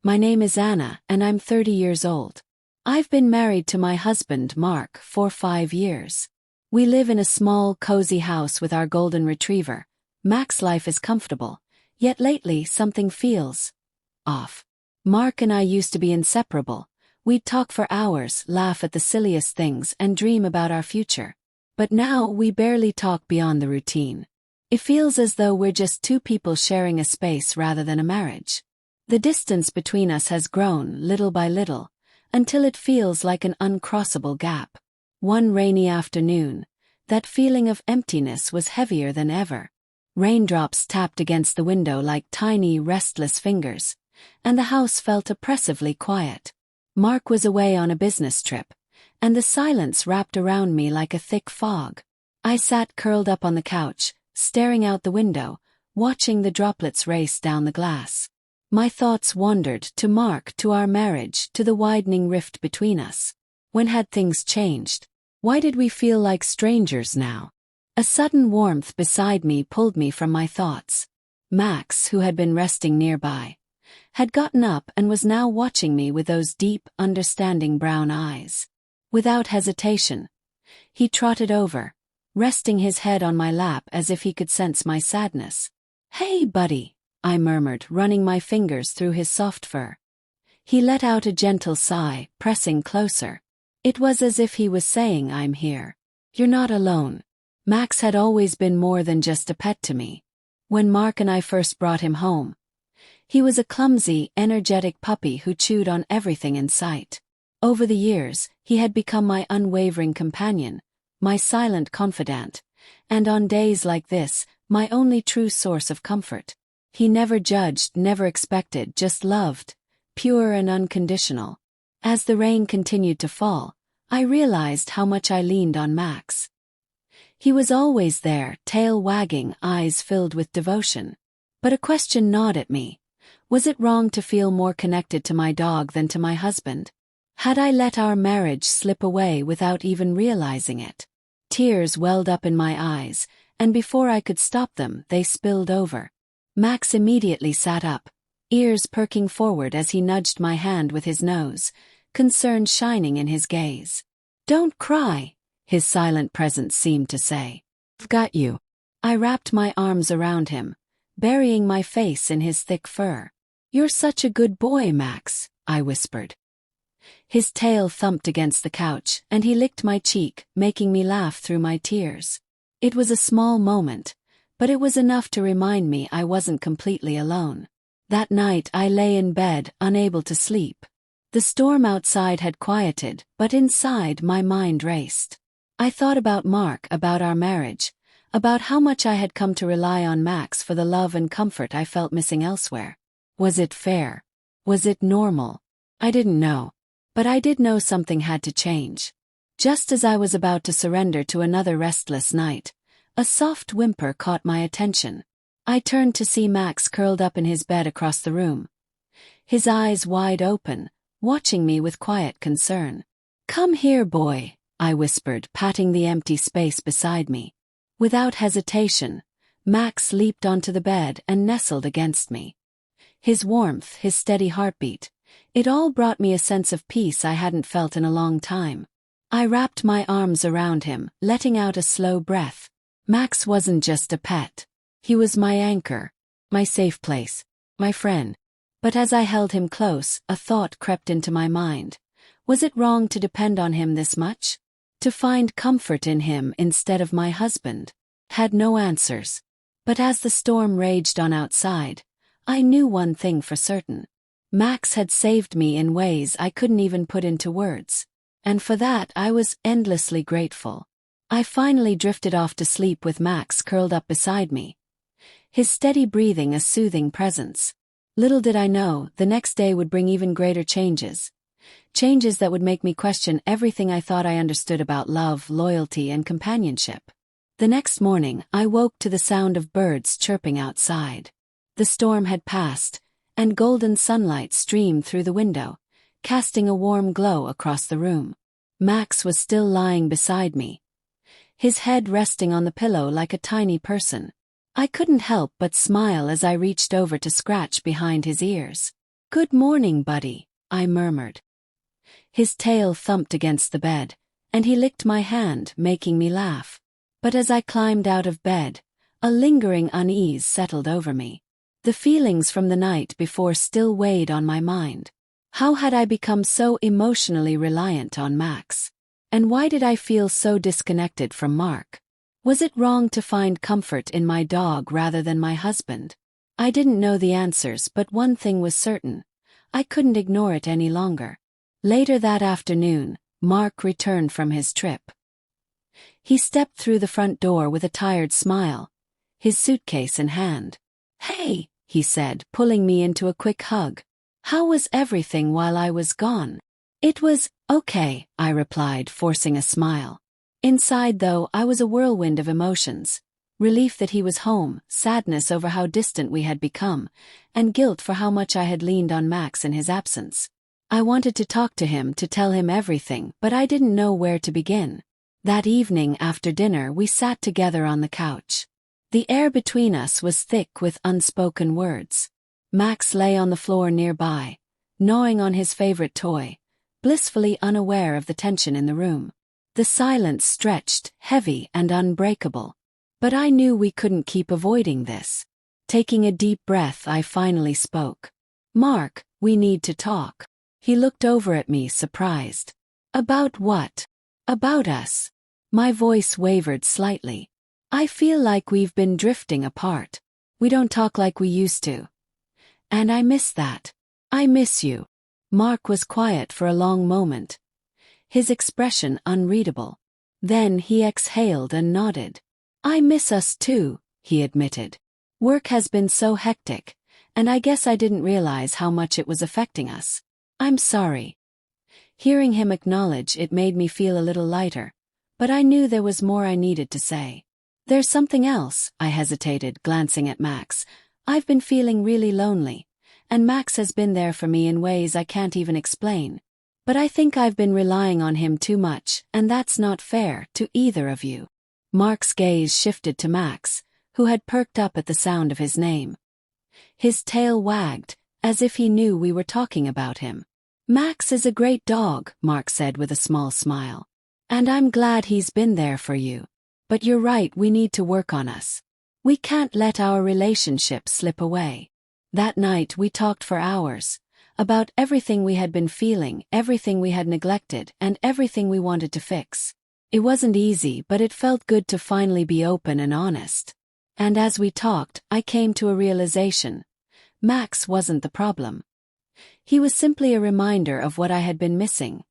My name is Anna, and I'm 30 years old. I've been married to my husband, Mark, for 5 years. We live in a small, cozy house with our golden retriever. Mac's life is comfortable, yet lately something feels off. Mark and I used to be inseparable. We'd talk for hours, laugh at the silliest things, and dream about our future. But now we barely talk beyond the routine. It feels as though we're just two people sharing a space rather than a marriage. The distance between us has grown, little by little, until it feels like an uncrossable gap. One rainy afternoon, that feeling of emptiness was heavier than ever. Raindrops tapped against the window like tiny, restless fingers, and the house felt oppressively quiet. Mark was away on a business trip, and the silence wrapped around me like a thick fog. I sat curled up on the couch, staring out the window, watching the droplets race down the glass. My thoughts wandered to Mark, to our marriage, to the widening rift between us. When had things changed? Why did we feel like strangers now? A sudden warmth beside me pulled me from my thoughts. Max, who had been resting nearby, had gotten up and was now watching me with those deep, understanding brown eyes. Without hesitation, he trotted over, resting his head on my lap as if he could sense my sadness. "Hey, buddy," I murmured, running my fingers through his soft fur. He let out a gentle sigh, pressing closer. It was as if he was saying, "I'm here. You're not alone." Max had always been more than just a pet to me. When Mark and I first brought him home, he was a clumsy, energetic puppy who chewed on everything in sight. Over the years, he had become my unwavering companion, my silent confidant, and on days like this, my only true source of comfort. He never judged, never expected, just loved, pure and unconditional. As the rain continued to fall, I realized how much I leaned on Max. He was always there, tail wagging, eyes filled with devotion. But a question gnawed at me. Was it wrong to feel more connected to my dog than to my husband? Had I let our marriage slip away without even realizing it? Tears welled up in my eyes, and before I could stop them, they spilled over. Max immediately sat up, ears perking forward as he nudged my hand with his nose, concern shining in his gaze. "Don't cry," his silent presence seemed to say. "I've got you." I wrapped my arms around him, burying my face in his thick fur. "You're such a good boy, Max," I whispered. His tail thumped against the couch, and he licked my cheek, making me laugh through my tears. It was a small moment, but it was enough to remind me I wasn't completely alone. That night I lay in bed, unable to sleep. The storm outside had quieted, but inside my mind raced. I thought about Mark, about our marriage, about how much I had come to rely on Max for the love and comfort I felt missing elsewhere. Was it fair? Was it normal? I didn't know. But I did know something had to change. Just as I was about to surrender to another restless night, a soft whimper caught my attention. I turned to see Max curled up in his bed across the room, his eyes wide open, watching me with quiet concern. "Come here, boy," I whispered, patting the empty space beside me. Without hesitation, Max leaped onto the bed and nestled against me. His warmth, his steady heartbeat, it all brought me a sense of peace I hadn't felt in a long time. I wrapped my arms around him, letting out a slow breath. Max wasn't just a pet. He was my anchor, my safe place, my friend. But as I held him close, a thought crept into my mind. Was it wrong to depend on him this much? To find comfort in him instead of my husband? Had no answers. But as the storm raged on outside, I knew one thing for certain. Max had saved me in ways I couldn't even put into words. And for that I was endlessly grateful. I finally drifted off to sleep with Max curled up beside me, his steady breathing a soothing presence. Little did I know, the next day would bring even greater changes. Changes that would make me question everything I thought I understood about love, loyalty, and companionship. The next morning, I woke to the sound of birds chirping outside. The storm had passed, and golden sunlight streamed through the window, casting a warm glow across the room. Max was still lying beside me, his head resting on the pillow like a tiny person. I couldn't help but smile as I reached over to scratch behind his ears. Good morning, buddy, I murmured. His tail thumped against the bed, and he licked my hand, making me laugh. But as I climbed out of bed, a lingering unease settled over me. The feelings from the night before still weighed on my mind. How had I become so emotionally reliant on Max? And why did I feel so disconnected from Mark? Was it wrong to find comfort in my dog rather than my husband? I didn't know the answers, but one thing was certain. I couldn't ignore it any longer. Later that afternoon, Mark returned from his trip. He stepped through the front door with a tired smile, his suitcase in hand. "Hey," he said, pulling me into a quick hug. "How was everything while I was gone?" "It was okay," I replied, forcing a smile. Inside, though, I was a whirlwind of emotions. Relief that he was home, sadness over how distant we had become, and guilt for how much I had leaned on Max in his absence. I wanted to talk to him, to tell him everything, but I didn't know where to begin. That evening after dinner we sat together on the couch. The air between us was thick with unspoken words. Max lay on the floor nearby, gnawing on his favorite toy, blissfully unaware of the tension in the room. The silence stretched, heavy and unbreakable. But I knew we couldn't keep avoiding this. Taking a deep breath, I finally spoke. "Mark, we need to talk." He looked over at me, surprised. "About what?" "About us." My voice wavered slightly. "I feel like we've been drifting apart. We don't talk like we used to. And I miss that. I miss you." Mark was quiet for a long moment, his expression unreadable. Then he exhaled and nodded. "I miss us too," he admitted. "Work has been so hectic, and I guess I didn't realize how much it was affecting us. I'm sorry." Hearing him acknowledge it made me feel a little lighter, but I knew there was more I needed to say. "There's something else," I hesitated, glancing at Max. "I've been feeling really lonely, and Max has been there for me in ways I can't even explain. But I think I've been relying on him too much, and that's not fair to either of you." Mark's gaze shifted to Max, who had perked up at the sound of his name. His tail wagged, as if he knew we were talking about him. "Max is a great dog," Mark said with a small smile. "And I'm glad he's been there for you. But you're right, we need to work on us. We can't let our relationship slip away." That night we talked for hours, about everything we had been feeling, everything we had neglected, and everything we wanted to fix. It wasn't easy, but it felt good to finally be open and honest. And as we talked, I came to a realization. Max wasn't the problem. He was simply a reminder of what I had been missing: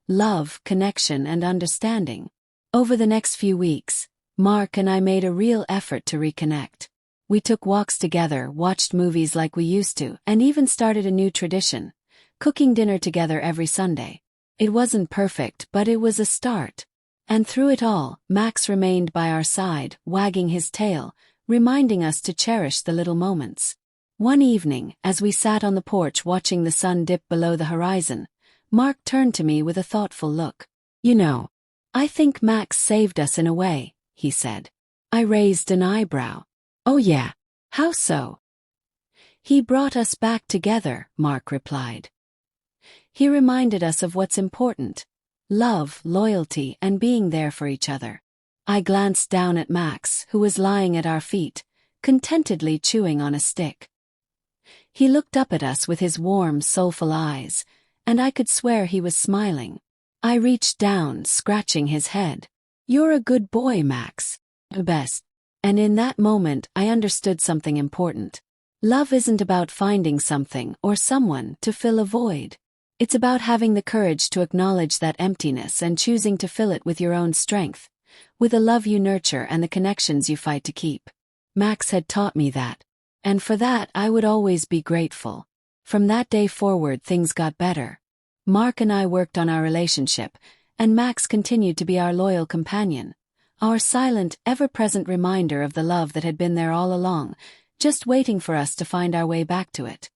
love, connection, and understanding. Over the next few weeks, Mark and I made a real effort to reconnect. We took walks together, watched movies like we used to, and even started a new tradition: cooking dinner together every Sunday. It wasn't perfect, but it was a start. And through it all, Max remained by our side, wagging his tail, reminding us to cherish the little moments. One evening, as we sat on the porch watching the sun dip below the horizon, Mark turned to me with a thoughtful look. "You know, I think Max saved us in a way," he said. I raised an eyebrow. "Oh yeah? How so?" "He brought us back together," Mark replied. "He reminded us of what's important: love, loyalty, and being there for each other." I glanced down at Max, who was lying at our feet, contentedly chewing on a stick. He looked up at us with his warm, soulful eyes, and I could swear he was smiling. I reached down, scratching his head. "You're a good boy, Max. The best." And in that moment I understood something important. Love isn't about finding something or someone to fill a void. It's about having the courage to acknowledge that emptiness and choosing to fill it with your own strength, with the love you nurture and the connections you fight to keep. Max had taught me that, and for that I would always be grateful. From that day forward, things got better. Mark and I worked on our relationship, and Max continued to be our loyal companion, our silent, ever-present reminder of the love that had been there all along, just waiting for us to find our way back to it.